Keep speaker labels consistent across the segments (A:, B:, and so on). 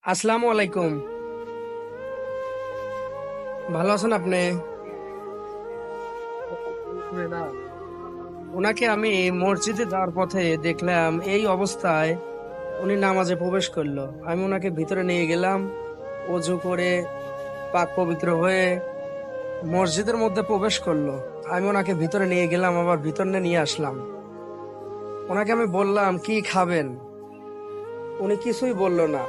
A: আসসালামু আলাইকুম। ভালো আছেন আপনি? ওনাকে আমি মসজিদে যাওয়ার পথে দেখলাম এই অবস্থায়। উনি নামাজে প্রবেশ করলো, আমি ওনাকে ভিতরে নিয়ে গেলাম। অজু করে পাক পবিত্র হয়ে মসজিদের মধ্যে প্রবেশ করলো। আমি ওনাকে ভিতরে নিয়ে গেলাম, আবার ভিতরে নিয়ে আসলাম। ওনাকে আমি বললাম কি খাবেন, উনি কিছুই বললো না।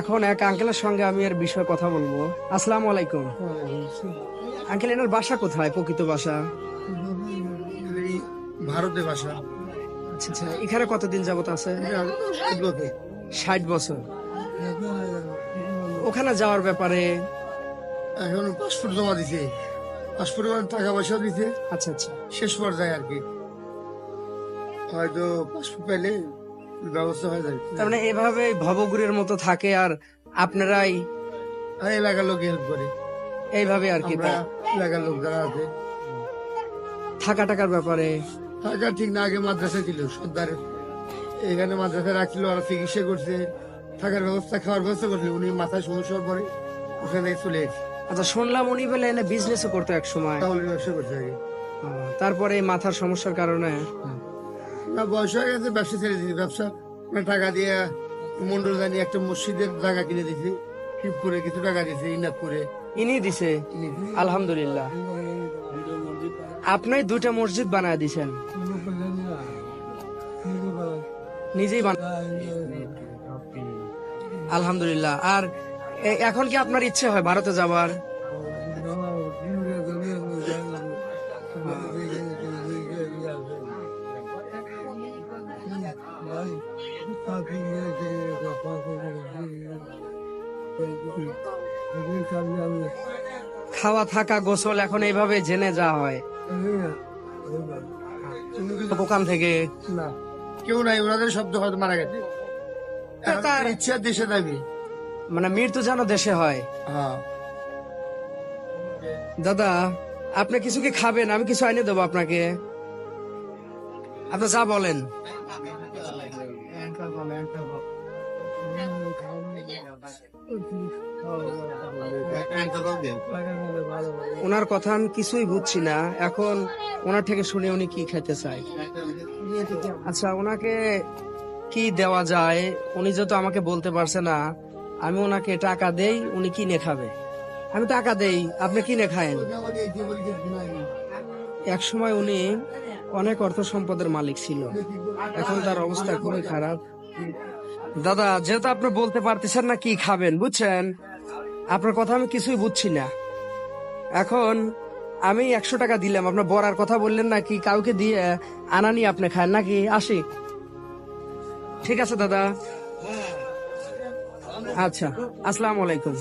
A: এখন এক আঙ্কেলের সঙ্গে আমি এর বিষয়ে কথা বলবো। আসসালামু আলাইকুম। আঙ্কেল, এনার বাসা কোথায়, প্রকৃত বাসা?
B: এই ভারতে ভাষা
A: আচ্ছা আচ্ছা, এখানে কতদিন যাবত আছে? 60 বছর। ওখানে যাওয়ার ব্যাপারে?
B: এখন পাসপোর্ট জমা দিছে, পাসপোর্টে টাকা পয়সা দিছে,
A: আচ্ছা আচ্ছা।
B: শেষ পর্যায়ে আর কি, হয়তো পাসপোর্ট পেলে ব্যবস্থা হয়ে যাবে।
A: তার মানে এভাবে ভবঘুরের মতো থাকে, আর আপনারাই
B: আর এলাকার লোক হেল্প করে,
A: এইভাবে আর কি।
B: আমরা এলাকার লোক যারা আছে।
A: থাকা টাকার ব্যাপারে?
B: টাকা ঠিক না, আগে মাদ্রাসা ছিল সর্দার, এখানে মাদ্রাসা রাখছিল, ওরা চিকিৎসা করছে, থাকার ব্যবস্থা, খাওয়ার ব্যবস্থা করছিল। উনি মাথায় সমস্যার পরে ওখানে চলে এসেছে,
A: আচ্ছা, শুনলাম উনি বলে এনে বিজনেসও করতো এক সময়।
B: তাহলে ব্যবসা করছে আগে।
A: তারপরে এই মাথার সমস্যার কারণে
B: না, বয়স হয়ে গেছে, ব্যবসা ছেড়ে দিয়েছি। ব্যবসা মানে টাকা দিয়ে মন্ডল জানি একটা মসজিদের জায়গা কিনে দিয়েছি, শিবপুরে কিছু টাকা দিয়েছে, ইনাদপুরে।
A: ইনি দিছে? আলহামদুলিল্লাহ। আপনি দুইটা মসজিদ বানায় দিছেন? নিজেই আলহামদুলিল্লাহ। আর এখন কি আপনার ইচ্ছে হয় ভারতে যাবার? খাওয়া থাকা গোসল এখন এইভাবে জেনে যা হয় ওখান থেকে?
B: না, কেউ নাই, ওনাদের শব্দ হয়তো মারা গেছে। এখন
A: তার
B: ইচ্ছা দেশে যাবে।
A: মানে মৃত্যু যেন দেশে হয়।
B: হ্যাঁ,
A: দাদা, আপনি কিছু কি খাবেন? আমি কিছু এনে দেবো আপনাকে, আপনি যা বলেন। ওনার কথা আমি কিছুই বুঝছি না এখন। ওনার থেকে শুনে উনি কি খেতে চায়। আচ্ছা, ওনাকে কি দেওয়া যায়? উনি যেহেতু আমাকে বলতে পারছে না, আমি ওনাকে টাকা দেই, উনি কিনে খাবে। আমি টাকা দেই, আপনি কিনে খায়েন। এক সময় উনি অনেক অর্থ সম্পদের মালিক ছিল, এখন তার অবস্থা খুবই খারাপ। দাদা, যেহেতু আপনি বলতে পারতেছেন না কি খাবেন, বুঝছেন, আপনার কথা আমি কিছুই বুঝছি না। এখন আমি 100 টাকা দিলাম, আপনার বড়ার কথা বললেন নাকি কাউকে দিয়ে আনানি আপনি খান নাকি? আসি, ঠিক আছে দাদা। আচ্ছা, আসসালামু আলাইকুম।